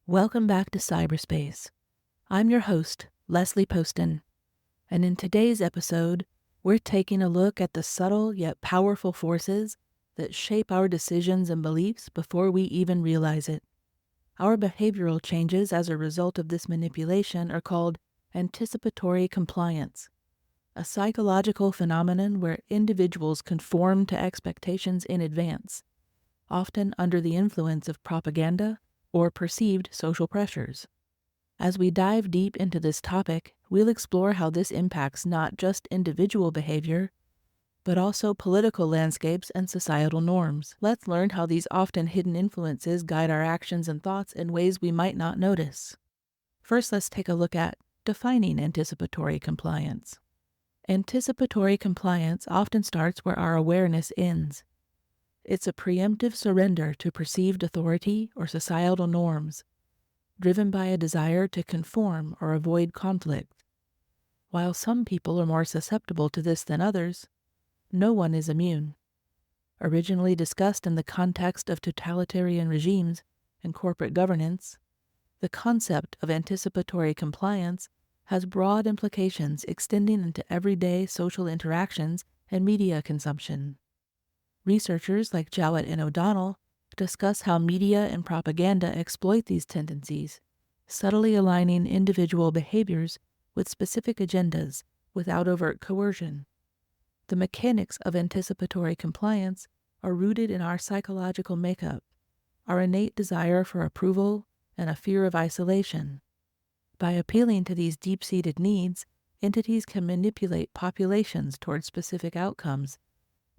Welcome back to cyberspace. I'm your host, Leslie Poston, and in today's episode, we're taking a look at the subtle yet powerful forces that shape our decisions and beliefs before we even realize it. Our behavioral changes as a result of this manipulation are called anticipatory compliance, a psychological phenomenon where individuals conform to expectations in advance, often under the influence of propaganda or perceived social pressures. As we dive deep into this topic, we'll explore how this impacts not just individual behavior, but also political landscapes and societal norms. Let's learn how these often hidden influences guide our actions and thoughts in ways we might not notice. First, let's take a look at defining anticipatory compliance. Anticipatory compliance often starts where our awareness ends. It's a preemptive surrender to perceived authority or societal norms, driven by a desire to conform or avoid conflict. While some people are more susceptible to this than others, no one is immune. Originally discussed in the context of totalitarian regimes and corporate governance, the concept of anticipatory compliance has broad implications extending into everyday social interactions and media consumption. Researchers like Jowett and O'Donnell discuss how media and propaganda exploit these tendencies, subtly aligning individual behaviors with specific agendas without overt coercion. The mechanics of anticipatory compliance are rooted in our psychological makeup, our innate desire for approval and a fear of isolation. By appealing to these deep-seated needs, entities can manipulate populations toward specific outcomes,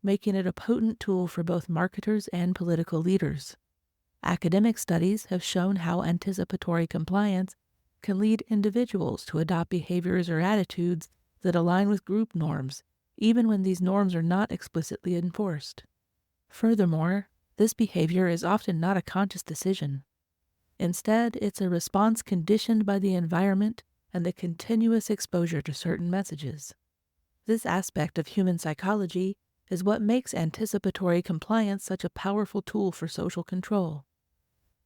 making it a potent tool for both marketers and political leaders. Academic studies have shown how anticipatory compliance can lead individuals to adopt behaviors or attitudes that align with group norms, even when these norms are not explicitly enforced. Furthermore, this behavior is often not a conscious decision. Instead, it's a response conditioned by the environment and the continuous exposure to certain messages. This aspect of human psychology is what makes anticipatory compliance such a powerful tool for social control.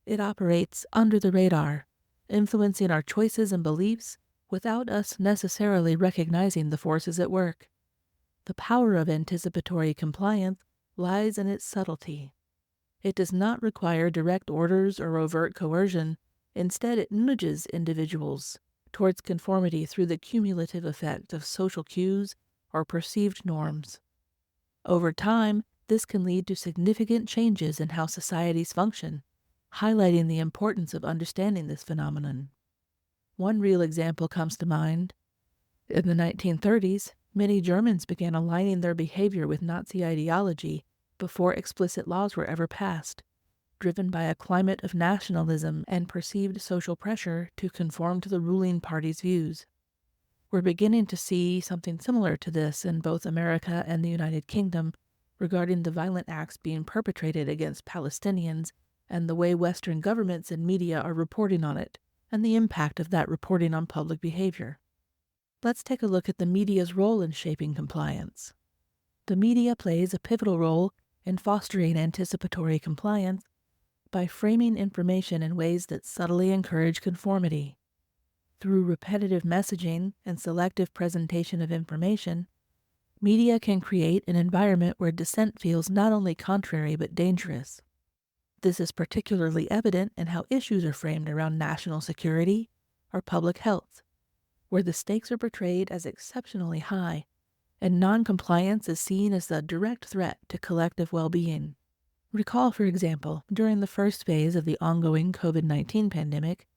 It operates under the radar, influencing our choices and beliefs without us necessarily recognizing the forces at work. The power of anticipatory compliance lies in its subtlety. It does not require direct orders or overt coercion. Instead, it nudges individuals towards conformity through the cumulative effect of social cues or perceived norms. Over time, this can lead to significant changes in how societies function, highlighting the importance of understanding this phenomenon. One real example comes to mind. In the 1930s, many Germans began aligning their behavior with Nazi ideology before explicit laws were ever passed, driven by a climate of nationalism and perceived social pressure to conform to the ruling party's views. We're beginning to see something similar to this in both America and the United Kingdom regarding the violent acts being perpetrated against Palestinians and the way Western governments and media are reporting on it, and the impact of that reporting on public behavior. Let's take a look at the media's role in shaping compliance. The media plays a pivotal role in fostering anticipatory compliance by framing information in ways that subtly encourage conformity. Through repetitive messaging and selective presentation of information, media can create an environment where dissent feels not only contrary but dangerous. This is particularly evident in how issues are framed around national security or public health, where the stakes are portrayed as exceptionally high and non-compliance is seen as a direct threat to collective well-being. Recall, for example, during the first phase of the ongoing COVID-19 pandemic,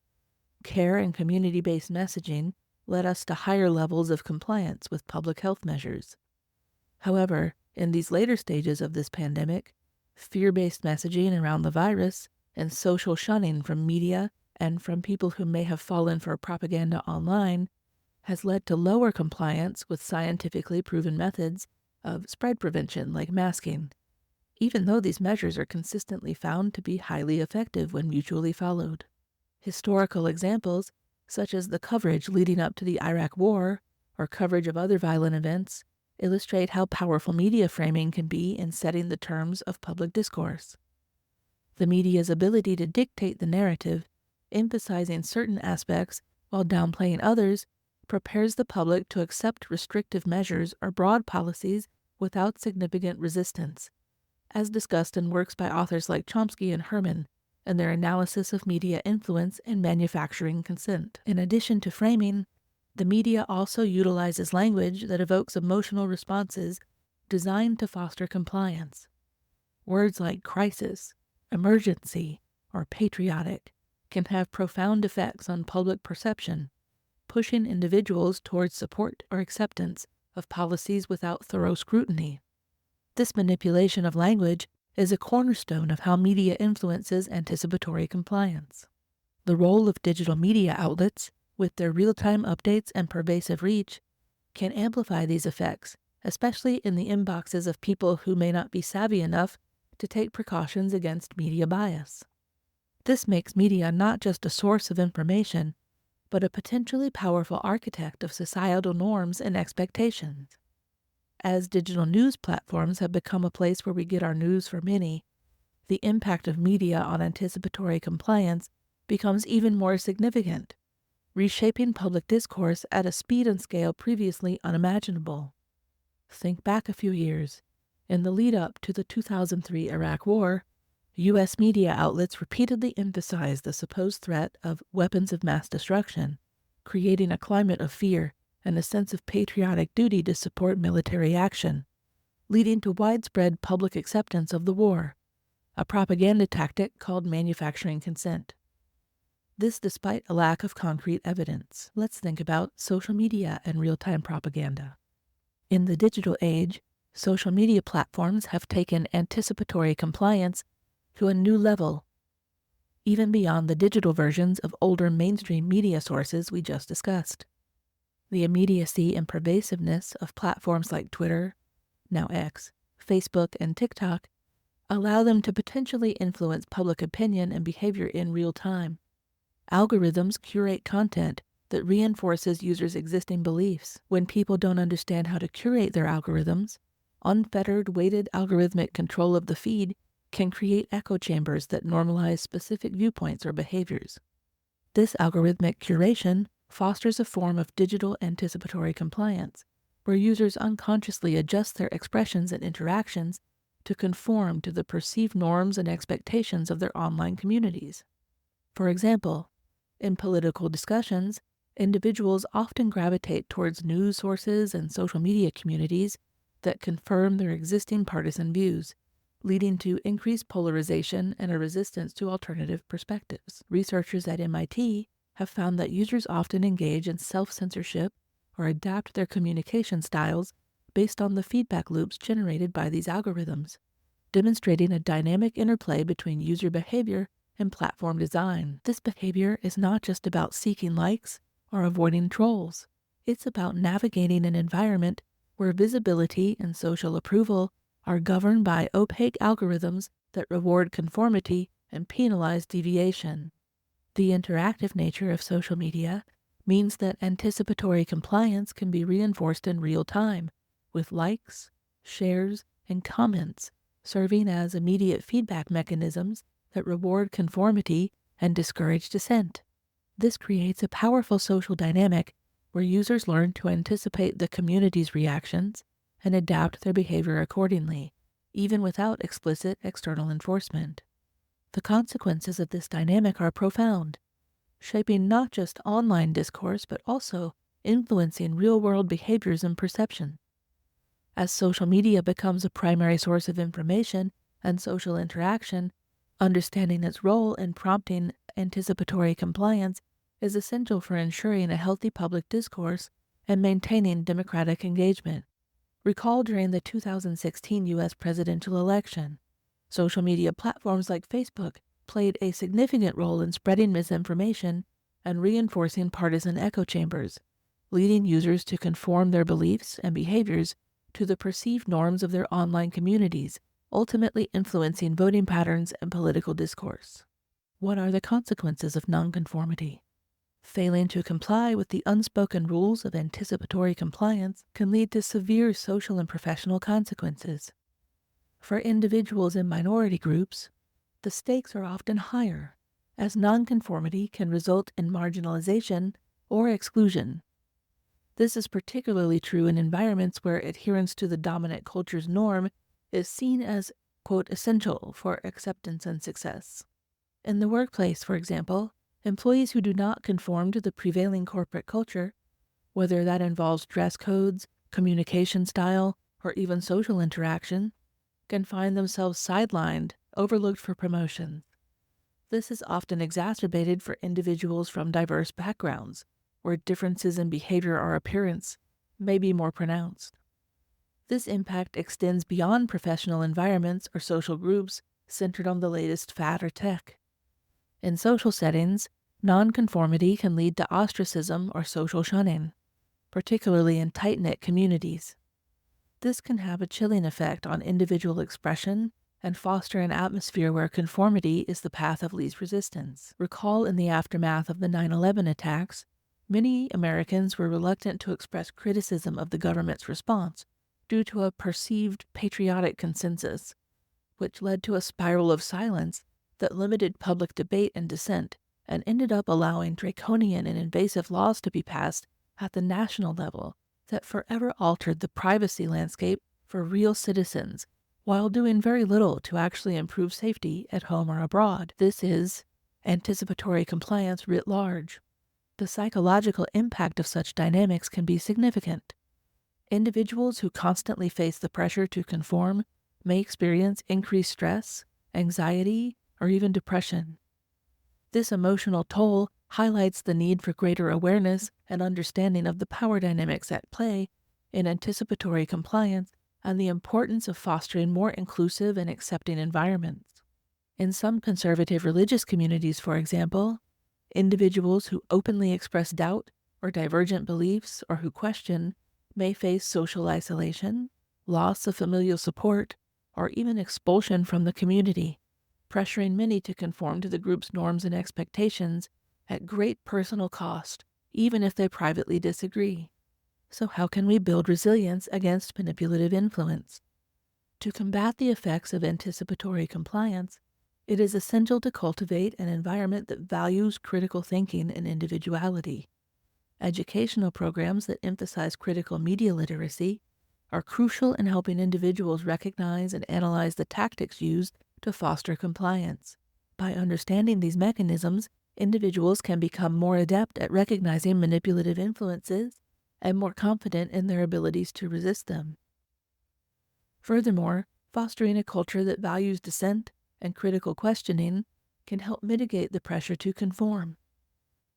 care and community-based messaging led us to higher levels of compliance with public health measures. However, in these later stages of this pandemic, fear-based messaging around the virus and social shunning from media and from people who may have fallen for propaganda online has led to lower compliance with scientifically proven methods of spread prevention like masking, even though these measures are consistently found to be highly effective when mutually followed. Historical examples, such as the coverage leading up to the Iraq War or coverage of other violent events, illustrate how powerful media framing can be in setting the terms of public discourse. The media's ability to dictate the narrative emphasizing certain aspects while downplaying others prepares the public to accept restrictive measures or broad policies without significant resistance, as discussed in works by authors like Chomsky and Herman and their analysis of media influence and manufacturing consent. In addition to framing, the media also utilizes language that evokes emotional responses designed to foster compliance. Words like crisis, emergency, or patriotic can have profound effects on public perception, pushing individuals towards support or acceptance of policies without thorough scrutiny. This manipulation of language is a cornerstone of how media influences anticipatory compliance. The role of digital media outlets, with their real-time updates and pervasive reach, can amplify these effects, especially in the inboxes of people who may not be savvy enough to take precautions against media bias. This makes media not just a source of information, but a potentially powerful architect of societal norms and expectations. As digital news platforms have become a place where we get our news for many, the impact of media on anticipatory compliance becomes even more significant, reshaping public discourse at a speed and scale previously unimaginable. Think back a few years. In the lead-up to the 2003 Iraq War, U.S. media outlets repeatedly emphasized the supposed threat of weapons of mass destruction, creating a climate of fear and a sense of patriotic duty to support military action, leading to widespread public acceptance of the war, a propaganda tactic called manufacturing consent. This despite a lack of concrete evidence. Let's think about social media and real-time propaganda. In the digital age, social media platforms have taken anticipatory compliance to a new level, even beyond the digital versions of older mainstream media sources we just discussed. The immediacy and pervasiveness of platforms like Twitter, now X, Facebook, and TikTok allow them to potentially influence public opinion and behavior in real time. Algorithms curate content that reinforces users' existing beliefs. When people don't understand how to curate their algorithms, unfettered, weighted algorithmic control of the feed can create echo chambers that normalize specific viewpoints or behaviors. This algorithmic curation fosters a form of digital anticipatory compliance, where users unconsciously adjust their expressions and interactions to conform to the perceived norms and expectations of their online communities. For example, in political discussions, individuals often gravitate towards news sources and social media communities that confirm their existing partisan views, leading to increased polarization and a resistance to alternative perspectives. Researchers at MIT have found that users often engage in self-censorship or adapt their communication styles based on the feedback loops generated by these algorithms, demonstrating a dynamic interplay between user behavior and platform design. This behavior is not just about seeking likes or avoiding trolls. It's about navigating an environment where visibility and social approval are governed by opaque algorithms that reward conformity and penalize deviation. The interactive nature of social media means that anticipatory compliance can be reinforced in real time, with likes, shares, and comments serving as immediate feedback mechanisms that reward conformity and discourage dissent. This creates a powerful social dynamic where users learn to anticipate the community's reactions and adapt their behavior accordingly, even without explicit external enforcement. The consequences of this dynamic are profound, shaping not just online discourse but also influencing real-world behaviors and perception. As social media becomes a primary source of information and social interaction, understanding its role in prompting anticipatory compliance is essential for ensuring a healthy public discourse and maintaining democratic engagement. Recall during the 2016 U.S. presidential election, social media platforms like Facebook played a significant role in spreading misinformation and reinforcing partisan echo chambers, leading users to conform their beliefs and behaviors to the perceived norms of their online communities, ultimately influencing voting patterns and political discourse. What are the consequences of nonconformity? Failing to comply with the unspoken rules of anticipatory compliance can lead to severe social and professional consequences. For individuals in minority groups, the stakes are often higher. as nonconformity can result in marginalization or exclusion. This is particularly true in environments where adherence to the dominant culture's norm is seen as, quote, essential for acceptance and success. In the workplace, for example, employees who do not conform to the prevailing corporate culture, whether that involves dress codes, communication style, or even social interaction, can find themselves sidelined, overlooked for promotions. This is often exacerbated for individuals from diverse backgrounds, where differences in behavior or appearance may be more pronounced. This impact extends beyond professional environments or social groups centered on the latest fad or tech. In social settings, nonconformity can lead to ostracism or social shunning, particularly in tight-knit communities. This can have a chilling effect on individual expression and foster an atmosphere where conformity is the path of least resistance. Recall in the aftermath of the 9/11 attacks, many Americans were reluctant to express criticism of the government's response due to a perceived patriotic consensus, which led to a spiral of silence that limited public debate and dissent and ended up allowing draconian and invasive laws to be passed at the national level that forever altered the privacy landscape for real citizens while doing very little to actually improve safety at home or abroad. This is anticipatory compliance writ large. The psychological impact of such dynamics can be significant. Individuals who constantly face the pressure to conform may experience increased stress, anxiety, or even depression. This emotional toll highlights the need for greater awareness and understanding of the power dynamics at play in anticipatory compliance and the importance of fostering more inclusive and accepting environments. In some conservative religious communities, for example, individuals who openly express doubt or divergent beliefs or who question may face social isolation, loss of familial support, or even expulsion from the community, pressuring many to conform to the group's norms and expectations at great personal cost, even if they privately disagree. So how can we build resilience against manipulative influence? To combat the effects of anticipatory compliance, it is essential to cultivate an environment that values critical thinking and individuality. Educational programs that emphasize critical media literacy are crucial in helping individuals recognize and analyze the tactics used to foster compliance. By understanding these mechanisms, individuals can become more adept at recognizing manipulative influences and more confident in their abilities to resist them. Furthermore, fostering a culture that values dissent and critical questioning can help mitigate the pressure to conform.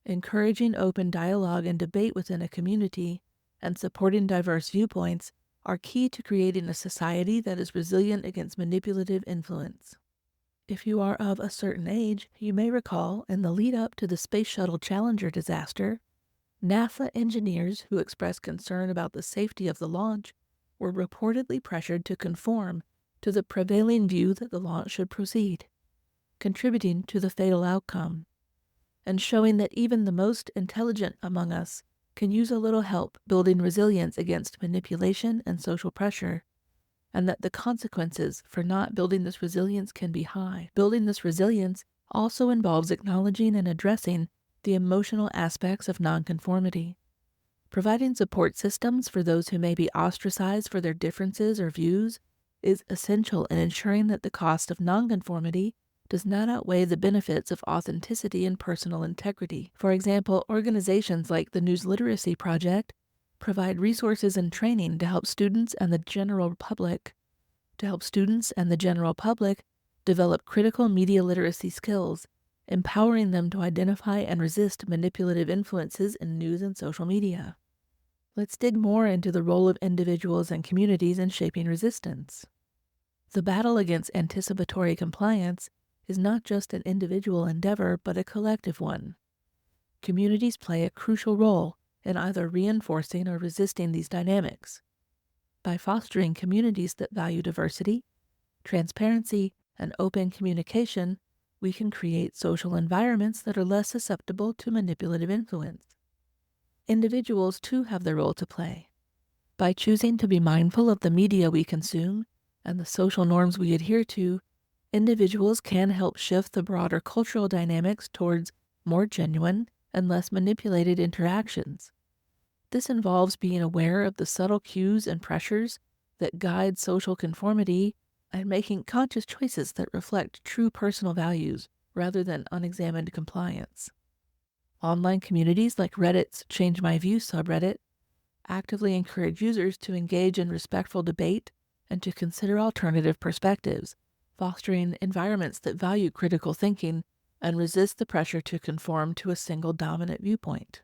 Encouraging open dialogue and debate within a community and supporting diverse viewpoints are key to creating a society that is resilient against manipulative influence. If you are of a certain age, you may recall in the lead up to the Space Shuttle Challenger disaster, NASA engineers who expressed concern about the safety of the launch were reportedly pressured to conform to the prevailing view that the launch should proceed, contributing to the fatal outcome, and showing that even the most intelligent among us can use a little help building resilience against manipulation and social pressure, and that the consequences for not building this resilience can be high. Building this resilience also involves acknowledging and addressing the emotional aspects of nonconformity. Providing support systems for those who may be ostracized for their differences or views is essential in ensuring that the cost of nonconformity does not outweigh the benefits of authenticity and personal integrity. For example, organizations like the News Literacy Project provide resources and training to help students and the general public develop critical media literacy skills, empowering them to identify and resist manipulative influences in news and social media. Let's dig more into the role of individuals and communities in shaping resistance. The battle against anticipatory compliance is not just an individual endeavor, but a collective one. Communities play a crucial role in either reinforcing or resisting these dynamics. By fostering communities that value diversity, transparency, and open communication, we can create social environments that are less susceptible to manipulative influence. Individuals, too, have their role to play. By choosing to be mindful of the media we consume and the social norms we adhere to, individuals can help shift the broader cultural dynamics towards more genuine and less manipulated interactions. This involves being aware of the subtle cues and pressures that guide social conformity and making conscious choices that reflect true personal values rather than unexamined compliance. Online communities like Reddit's Change My Views subreddit actively encourage users to engage in respectful debate and to consider alternative perspectives, fostering environments that value critical thinking and resist the pressure to conform to a single dominant viewpoint.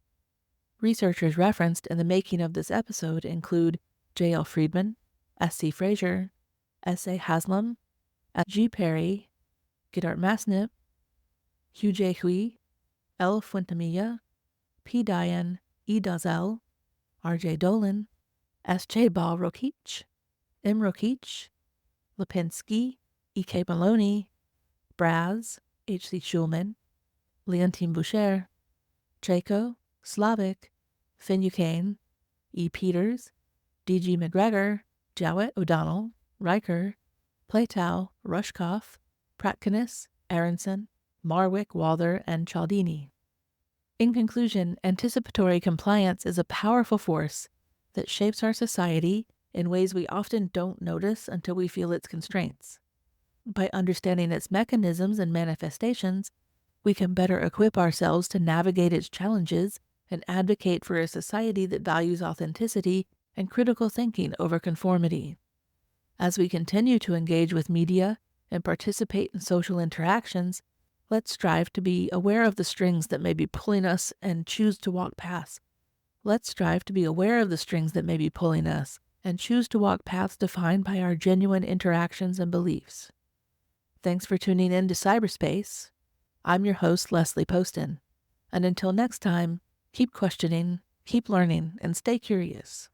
Researchers referenced in the making of this episode include J.L. Friedman, S.C. Fraser, S.A. Haslam, G. Perry, Gidart Masnip, Hugh J. Hui, L. Fuentemilla, P. Diane, E. Dazell, R. J. Dolan, S. J. Ball Rokich, M. Rokich, Lipinski, E. K. Maloney, Braz, H. C. Schulman, Leontine Boucher, Chaco, Slavic, Finucane, E. Peters, D. G. McGregor, Jowett O'Donnell, Riker, Platow, Rushkoff, Pratkinis, Aronson, Marwick, Walther, and Cialdini. In conclusion, anticipatory compliance is a powerful force that shapes our society in ways we often don't notice until we feel its constraints. By understanding its mechanisms and manifestations, we can better equip ourselves to navigate its challenges and advocate for a society that values authenticity and critical thinking over conformity. As we continue to engage with media and participate in social interactions, let's strive to be aware of the strings that may be pulling us and choose to walk past. Let's strive to be aware of the strings that may be pulling us and choose to walk paths defined by our genuine interactions and beliefs. Thanks for tuning in to Cyberspace. I'm your host, Leslie Poston. And until next time, keep questioning, keep learning, and stay curious.